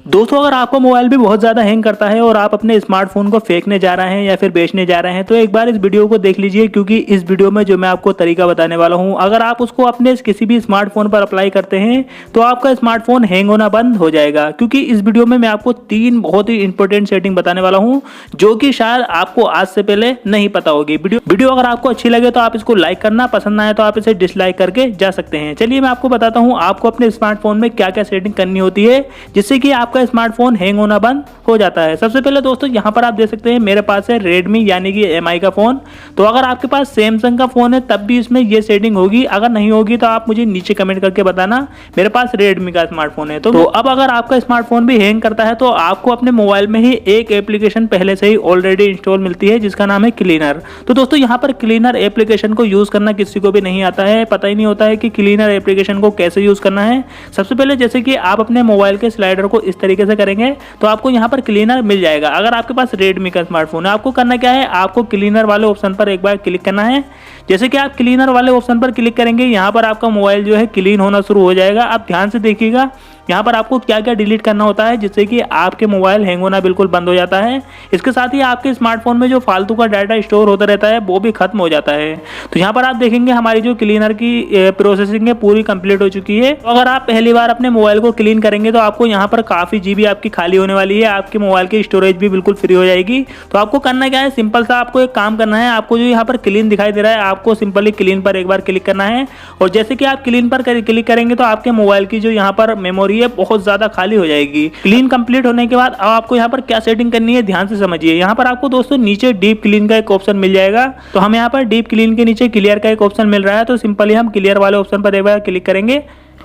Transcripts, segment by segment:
दोस्तों अगर आपका मोबाइल भी बहुत ज़्यादा हैंग करता है और आप अपने स्मार्टफोन को फेंकने जा रहे हैं या फिर बेचने जा रहे हैं तो एक बार इस वीडियो को देख लीजिए, क्योंकि इस वीडियो में जो मैं आपको तरीका बताने वाला हूं, अगर आप उसको अपने किसी भी स्मार्टफोन पर अप्लाई करते हैं तो आपका स्मार्टफोन हैंग होना बंद हो जाएगा। क्योंकि इस वीडियो में मैं आपको 3 बहुत ही इंपॉर्टेंट सेटिंग बताने वाला हूँ जो कि शायद आपको आज से पहले नहीं पता होगी। वीडियो अगर आपको अच्छी लगे तो आप इसको लाइक करना, पसंद ना आए तो आप इसे डिसलाइक करके जा सकते हैं। चलिए मैं आपको बताता हूँ आपको अपने स्मार्टफोन में क्या क्या सेटिंग करनी होती है जिससे कि आपका स्मार्टफोन हैंग होना बंद हो जाता है। सबसे पहले दोस्तों यहाँ पर आप देख सकते हैं मेरे पास है Redmi यानी कि MI का फोन। तो अगर आपके पास Samsung का फोन है तब भी इसमें ये सेटिंग होगी, अगर नहीं होगी तो आप मुझे नीचे कमेंट करके बताना। मेरे पास Redmi का स्मार्टफोन है। तो अब अगर आपका स्मार्टफोन भी हैंग करता है तो आपको अपने मोबाइल में ही एक एप्लीकेशन पहले से ही ऑलरेडी इंस्टॉल मिलती है जिसका नाम है क्लीनर। तो दोस्तों यहाँ पर क्लीनर एप्लीकेशन को यूज करना किसी को भी नहीं आता है, पता ही नहीं होता है कि क्लीनर एप्लीकेशन को कैसे यूज करना है। सबसे पहले जैसे कि आप अपने मोबाइल के स्लाइडर को इस तरीके से करेंगे तो आपको यहाँ पर क्लीनर मिल जाएगा। अगर आपके पास Redmi का स्मार्टफोन है, आपको करना क्या है, आपको क्लीनर वाले ऑप्शन पर एक बार क्लिक करना है। जैसे कि आप क्लीनर वाले ऑप्शन पर क्लिक करेंगे यहाँ पर आपका मोबाइल जो है क्लीन होना शुरू हो जाएगा। आप ध्यान से देखिएगा यहाँ पर आपको क्या क्या डिलीट करना होता है जिससे कि आपके मोबाइल हैंग होना बिल्कुल बंद हो जाता है। इसके साथ ही आपके स्मार्टफोन में जो फालतू का डाटा स्टोर होता रहता है वो भी खत्म हो जाता है। तो यहाँ पर आप देखेंगे हमारी जो क्लीनर की प्रोसेसिंग है पूरी कंप्लीट हो चुकी है। तो अगर आप पहली बार अपने मोबाइल को क्लीन करेंगे तो आपको यहाँ पर काफ़ी GB आपकी खाली होने वाली है, आपके मोबाइल की स्टोरेज भी बिल्कुल फ्री हो जाएगी। तो आपको करना क्या है, सिंपल सा आपको एक काम करना है। आपको जो यहाँ पर क्लीन दिखाई दे रहा है आपको सिंपली क्लीन पर एक बार क्लिक करना है। और जैसे कि आप क्लीन पर क्लिक करेंगे तो आपके मोबाइल की जो यहाँ पर मेमोरी है बहुत ज़्यादा खाली हो जाएगी। क्लीन कंप्लीट होने के बाद अब आपको यहाँ पर क्या सेटिंग करनी है ध्यान से समझिए। यहाँ पर आपको दोस्तों नीचे डीप क्लीन का एक ऑप्शन मिल जाएगा। तो हम यहाँ पर डीप क्लीन के नीचे क्लियर का एक ऑप्शन मिल रहा है, तो सिंपली हम क्लियर वाले ऑप्शन पर एक बार क्लिक करेंगे।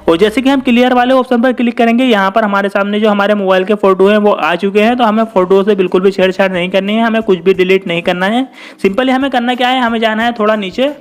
और जैसे कि हम क्लियर वाले ऑप्शन पर क्लिक करेंगे यहाँ पर हमारे सामने जो हमारे मोबाइल के फोटो हैं वो आ चुके हैं। तो हमें फोटो से बिल्कुल भी छेड़छाड़ नहीं करनी है, हमें कुछ भी डिलीट नहीं करना है। सिंपली हमें करना क्या है, हमें जाना है थोड़ा नीचे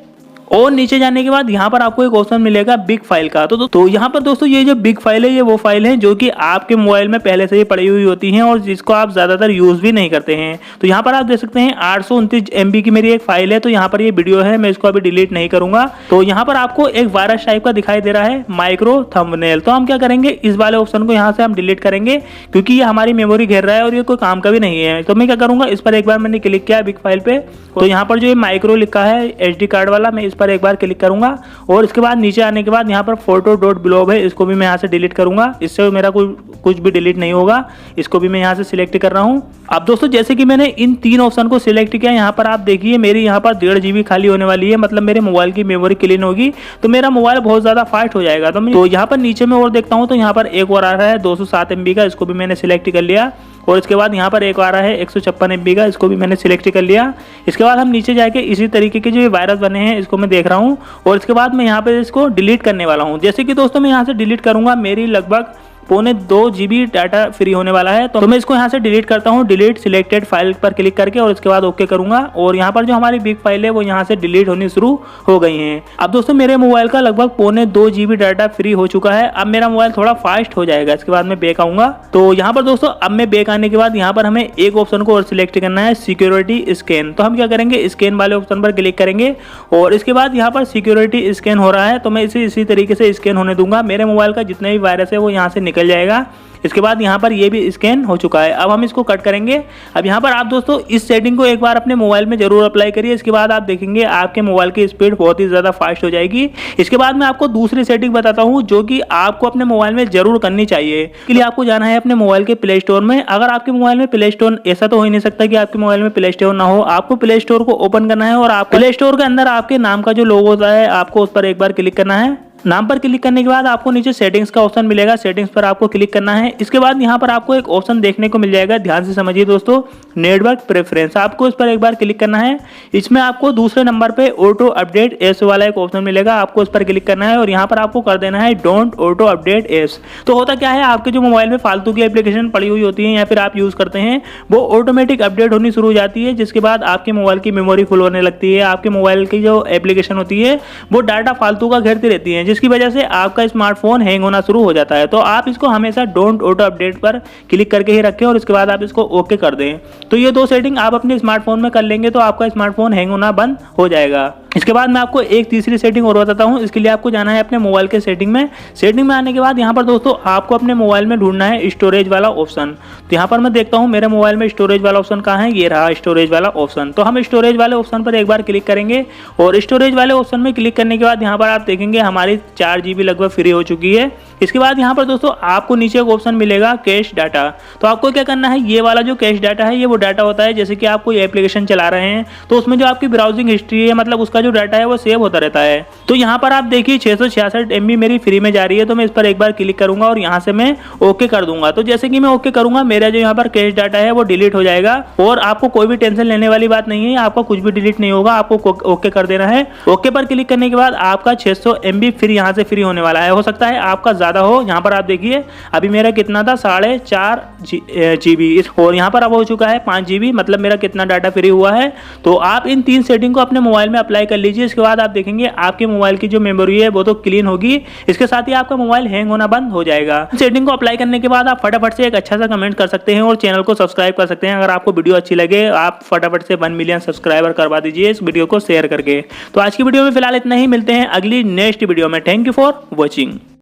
और नीचे जाने के बाद यहाँ पर आपको एक ऑप्शन मिलेगा बिग फाइल का। तो यहाँ पर दोस्तों ये जो बिग फाइल है ये वो फाइल है जो कि आपके मोबाइल में पहले से ही पड़ी हुई होती हैं और जिसको आप ज़्यादातर यूज़ भी नहीं करते हैं। तो यहाँ पर आप देख सकते हैं 829 MB की मेरी एक फाइल है। तो यहाँ पर ये वीडियो है, मैं इसको अभी डिलीट नहीं करूँगा। तो यहाँ पर आपको एक वायरस टाइप का दिखाई दे रहा है माइक्रो थंबनेल। तो हम क्या करेंगे, इस वाले ऑप्शन को यहाँ से हम डिलीट करेंगे क्योंकि ये हमारी मेमोरी घेर रहा है और ये कोई काम का भी नहीं है। तो मैं क्या करूँगा, इस पर एक बार मैंने क्लिक किया बिग फाइल पे, तो यहाँ पर जो ये माइक्रो लिखा है SD कार्ड वाला, मैं इस पर एक बार क्लिक करूंगा। और इसके बाद नीचे आने के बाद यहाँ पर फोटो.blob है, इसको भी मैं यहाँ से डिलीट करूंगा। इससे मेरा कुछ भी डिलीट नहीं होगा, इसको भी मैं यहाँ से सिलेक्ट कर रहा हूँ। अब दोस्तों जैसे कि मैंने इन 3 ऑप्शन को सिलेक्ट किया, यहाँ पर आप देखिए मेरी यहाँ पर 1.5 GB खाली होने वाली है, मतलब मेरे मोबाइल की मेमोरी क्लीन होगी तो मेरा मोबाइल बहुत ज़्यादा फास्ट हो जाएगा। तो यहाँ पर नीचे में और देखता हूँ तो यहाँ पर एक और आ रहा है 207 MB का, इसको भी मैंने सिलेक्ट कर लिया। और इसके बाद यहाँ पर एक आ रहा है 156 MB का, इसको भी मैंने सिलेक्ट कर लिया। इसके बाद हम नीचे जाके इसी तरीके के जो वायरस बने हैं इसको मैं देख रहा हूँ और इसके बाद मैं यहाँ पे इसको डिलीट करने वाला हूँ। जैसे कि दोस्तों मैं यहाँ से डिलीट करूँगा, मेरी लगभग 2.25 GB डाटा फ्री होने वाला है। तो मैं इसको यहाँ से डिलीट करता हूँ, डिलीट सिलेक्टेड फाइल पर क्लिक करके और इसके बाद ओके करूंगा। और यहाँ पर जो हमारी बिग फाइल है वो यहाँ से डिलीट होनी शुरू हो गई है। अब दोस्तों मेरे मोबाइल का लगभग 2.25 GB डाटा फ्री हो चुका है। अब मेरा मोबाइल थोड़ा फास्ट हो जाएगा। इसके बाद मैं बैक आऊंगा। तो यहाँ पर दोस्तों अब मैं बैक आने के बाद यहाँ पर हमें एक ऑप्शन को और सिलेक्ट करना है, सिक्योरिटी स्कैन। तो हम क्या करेंगे, स्कैन वाले ऑप्शन पर क्लिक करेंगे और इसके बाद यहाँ पर सिक्योरिटी स्कैन हो रहा है तो मैं इसे इसी तरीके से स्कैन होने दूंगा। मेरे मोबाइल का जितने भी वायरस है वो यहाँ से निकल जाएगा। इसके बाद यहाँ पर ये भी स्कैन हो चुका है। अब हम इसको कट करेंगे। अब यहाँ पर आप दोस्तों इस सेटिंग को एक बार अपने मोबाइल में जरूर अप्लाई करिए। इसके बाद आप देखेंगे आपके मोबाइल की स्पीड बहुत ही ज़्यादा फास्ट हो जाएगी। इसके बाद मैं आपको दूसरी सेटिंग बताता हूँ जो कि आपको अपने मोबाइल में जरूर करनी चाहिए। इसके लिए आपको जाना है अपने मोबाइल के प्ले स्टोर में। अगर आपके मोबाइल में प्ले स्टोर, ऐसा तो हो ही नहीं सकता कि आपके मोबाइल में प्ले स्टोर ना हो, आपको प्ले स्टोर को ओपन करना है और आप प्ले स्टोर के अंदर आपके नाम का जो लोगो होता है आपको उस पर एक बार क्लिक करना है। नाम पर क्लिक करने के बाद आपको नीचे सेटिंग्स का ऑप्शन मिलेगा, सेटिंग्स पर आपको क्लिक करना है। इसके बाद यहाँ पर आपको एक ऑप्शन देखने को मिल जाएगा, ध्यान से समझिए दोस्तों, नेटवर्क प्रेफरेंस। आपको इस पर एक बार क्लिक करना है। इसमें आपको दूसरे नंबर पे ऑटो अपडेट एप्स वाला एक ऑप्शन मिलेगा, आपको इस पर क्लिक करना है और यहाँ पर आपको कर देना है डोंट ऑटो अपडेट एप्स। तो होता क्या है, आपके जो मोबाइल में फालतू की एप्लीकेशन पड़ी हुई होती है या फिर आप यूज करते हैं वो ऑटोमेटिक अपडेट होनी शुरू हो जाती है, जिसके बाद आपके मोबाइल की मेमोरी फुल होने लगती है। आपके मोबाइल की जो एप्लीकेशन होती है वो डाटा फालतू का घेरती रहती है, जिसकी वजह से आपका स्मार्टफोन हैंग होना शुरू हो जाता है। तो आप इसको हमेशा डोंट ऑटो अपडेट पर क्लिक करके ही रखें और इसके बाद आप इसको ओके कर दें। तो ये 2 सेटिंग आप अपने स्मार्टफोन में कर लेंगे तो आपका स्मार्टफोन हैंग होना बंद हो जाएगा। इसके बाद मैं आपको एक तीसरी सेटिंग और बताता हूँ। इसके लिए आपको जाना है अपने मोबाइल के सेटिंग में। सेटिंग में आने के बाद यहाँ पर दोस्तों आपको अपने मोबाइल में ढूंढना है स्टोरेज वाला ऑप्शन। तो यहाँ पर मैं देखता हूँ मेरे मोबाइल में स्टोरेज वाला ऑप्शन कहाँ है, ये रहा स्टोरेज वाला ऑप्शन। तो हम स्टोरेज वाले ऑप्शन पर एक बार क्लिक करेंगे और स्टोरेज वाले ऑप्शन में क्लिक करने के बाद यहाँ पर आप देखेंगे हमारी 4 GB लगभग फ्री हो चुकी है। इसके बाद यहाँ पर दोस्तों आपको नीचे एक ऑप्शन मिलेगा कैश डाटा। तो आपको क्या करना है, ये वाला जो कैश डाटा है ये वो डाटा होता है जैसे कि आप कोई एप्लीकेशन चला रहे हैं तो उसमें जो आपकी ब्राउजिंग हिस्ट्री है मतलब उसका जो डाटा है वो सेव होता रहता है। तो यहाँ पर आप देखिए 666 MB मेरी फ्री में जा रही है। तो मैं इस पर एक बार क्लिक करूंगा और यहाँ से मैं ओके कर दूंगा। तो जैसे कि मैं ओके करूंगा मेरा जो यहाँ पर कैश डाटा है वो डिलीट हो जाएगा और आपको कोई भी टेंशन लेने वाली बात नहीं है, आपका कुछ भी डिलीट नहीं होगा, आपको ओके कर देना है। ओके पर क्लिक करने के बाद आपका 600 MB फ्री यहाँ से फ्री होने वाला है। हो सकता है आपका ज्यादा हो। यहाँ पर आप देखिए अभी मेरा कितना था 4.5 GB और यहाँ पर अब हो चुका है 5 GB, मतलब मेरा कितना डाटा फ्री हुआ है। तो आप इन 3 सेटिंग को अपने मोबाइल में अप्लाई कर लीजिए। इसके बाद आप देखेंगे आपके मोबाइल की जो मेमोरी है वो तो क्लीन होगी, इसके साथ ही आपका मोबाइल हैंग होना बंद हो जाएगा। सेटिंग को अप्लाई करने के बाद आप फटाफट से एक अच्छा सा कमेंट कर सकते हैं और चैनल को सब्सक्राइब कर सकते हैं। अगर आपको वीडियो अच्छी लगे आप फटाफट से 1 मिलियन सब्सक्राइबर करवा दीजिए इस वीडियो को शेयर करके। तो आज की वीडियो में फिलहाल इतना ही, मिलते हैं अगली नेक्स्ट वीडियो में। Thank you for watching.